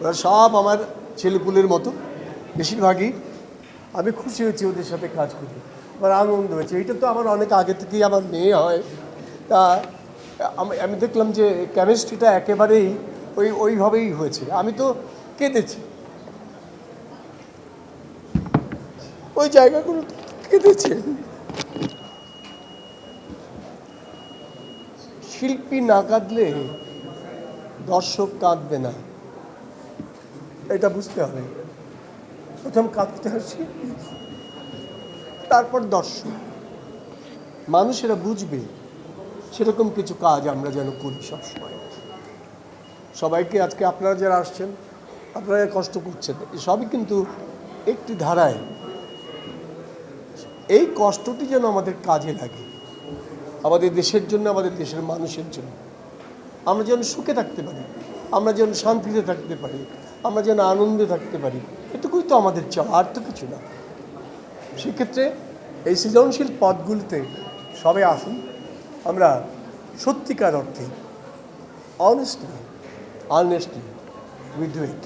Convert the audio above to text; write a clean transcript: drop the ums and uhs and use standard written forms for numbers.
ওরা সব আমার ছেলেপুলের মতো, বেশিরভাগই। আমি খুশি হয়েছি ওদের সাথে কাজ করে, আমার আনন্দ হয়েছে। এটা তো আমার অনেক আগে থেকেই আমার মেয়ে হয়। তা আমি দেখলাম যে কেমিস্ট্রিটা একেবারেই ওইভাবেই হয়েছে। আমি তো কেঁদেছি, ওই জায়গাগুলো কেঁদেছে। শিল্পী না কাঁদলে দর্শক কাঁদবে না, এটা বুঝতে হবে। প্রথম কাঁদতে হয় শিল্পী, তারপর দর্শক। মানুষেরা বুঝবে সেরকম কিছু কাজ আমরা যেন করি সবসময়। সবাইকে আজকে আপনারা যারা আসছেন, আপনারা কষ্ট করছেন, সবই কিন্তু একটি ধারায়। এই কষ্টটি যেন আমাদের কাজে লাগে, আমাদের দেশের জন্য, আমাদের দেশের মানুষের জন্য। আমরা যেন সুখে থাকতে পারি, আমরা যেন শান্তিতে থাকতে পারি, আমরা যেন আনন্দে থাকতে পারি, এটুকুই তো আমাদের চাওয়া, আর তো কিছু না। সেক্ষেত্রে এই সৃজনশীল পথগুলিতে সবাই আসুন, আমরা সত্যিকার অর্থে অনেস্টলি উই ডু ইট।